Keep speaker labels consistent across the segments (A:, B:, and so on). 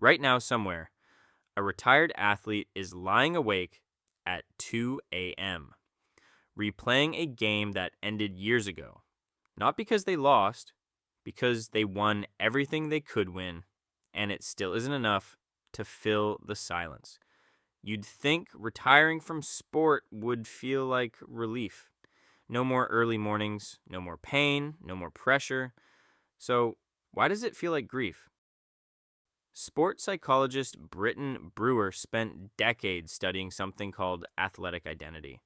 A: Right now, somewhere, a retired athlete is lying awake at 2 a.m., replaying a game that ended years ago. Not because they lost, because they won everything they could win, and it still isn't enough to fill the silence. You'd think retiring from sport would feel like relief. No more early mornings, no more pain, no more pressure. So, why does it feel like grief? Sports psychologist Britton Brewer spent decades studying something called athletic identity.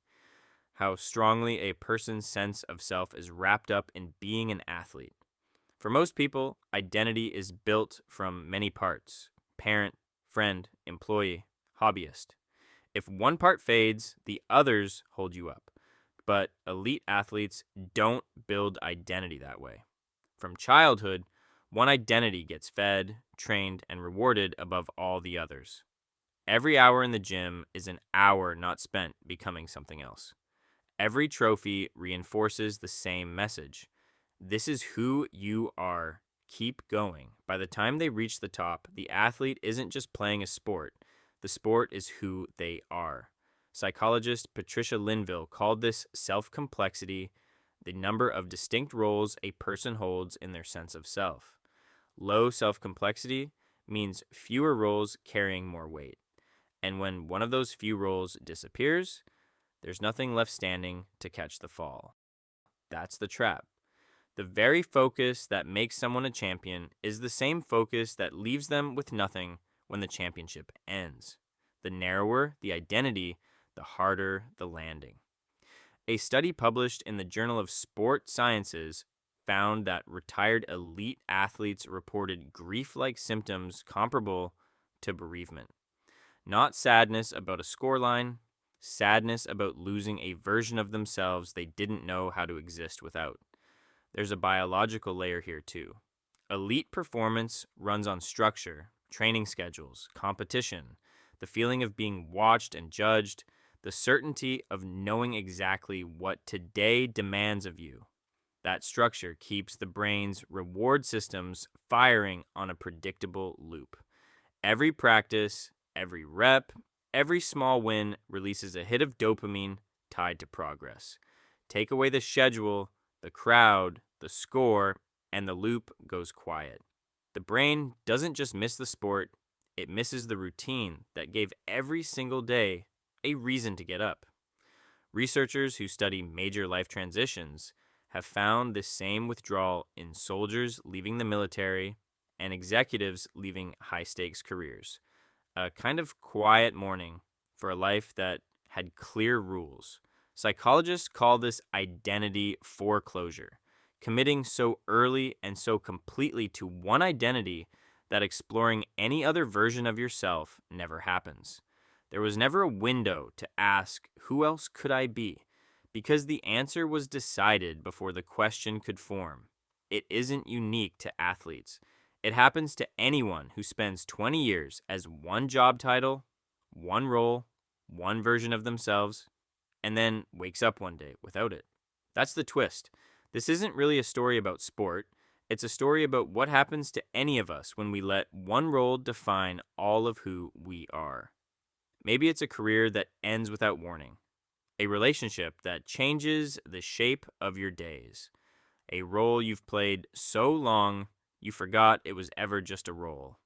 A: How strongly a person's sense of self is wrapped up in being an athlete. For most people, identity is built from many parts: parent, friend, employee, hobbyist. If one part fades, the others hold you up. But elite athletes don't build identity that way. From childhood, one identity gets fed, trained, and rewarded above all the others. Every hour in the gym is an hour not spent becoming something else. Every trophy reinforces the same message. This is who you are. Keep going. By the time they reach the top, the athlete isn't just playing a sport. The sport is who they are. Psychologist Patricia Linville called this self-complexity, the number of distinct roles a person holds in their sense of self. Low self-complexity means fewer roles carrying more weight. And when one of those few roles disappears, there's nothing left standing to catch the fall. That's the trap. The very focus that makes someone a champion is the same focus that leaves them with nothing when the championship ends. The narrower the identity, the harder the landing. A study published in the Journal of Sport Sciences found that retired elite athletes reported grief-like symptoms comparable to bereavement. Not sadness about a scoreline, sadness about losing a version of themselves they didn't know how to exist without. There's a biological layer here too. Elite performance runs on structure, training schedules, competition, the feeling of being watched and judged, the certainty of knowing exactly what today demands of you. That structure keeps the brain's reward systems firing on a predictable loop. Every practice, every rep, every small win releases a hit of dopamine tied to progress. Take away the schedule, the crowd, the score, and the loop goes quiet. The brain doesn't just miss the sport, it misses the routine that gave every single day a reason to get up. Researchers who study major life transitions have found this same withdrawal in soldiers leaving the military and executives leaving high-stakes careers. A kind of quiet morning for a life that had clear rules. Psychologists call this identity foreclosure, committing so early and so completely to one identity that exploring any other version of yourself never happens. There was never a window to ask, who else could I be? Because the answer was decided before the question could form. It isn't unique to athletes. It happens to anyone who spends 20 years as one job title, one role, one version of themselves, and then wakes up one day without it. That's the twist. This isn't really a story about sport. It's a story about what happens to any of us when we let one role define all of who we are. Maybe it's a career that ends without warning, a relationship that changes the shape of your days, a role you've played so long you forgot it was ever just a role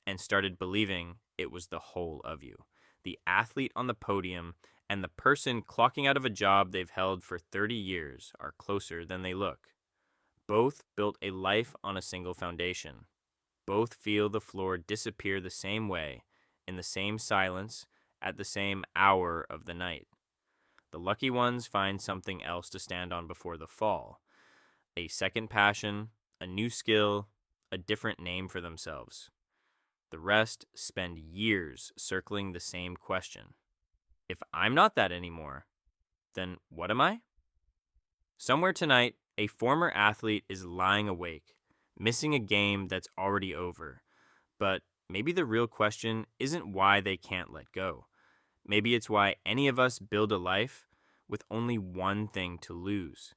A: and started believing it was the whole of you. The athlete on the podium and the person clocking out of a job they've held for 30 years are closer than they look. Both built a life on a single foundation. Both feel the floor disappear the same way, in the same silence, at the same hour of the night. The lucky ones find something else to stand on before the fall. A second passion, a new skill, a different name for themselves. The rest spend years circling the same question. If I'm not that anymore, then what am I? Somewhere tonight, a former athlete is lying awake, missing a game that's already over. But maybe the real question isn't why they can't let go. Maybe it's why any of us build a life with only one thing to lose.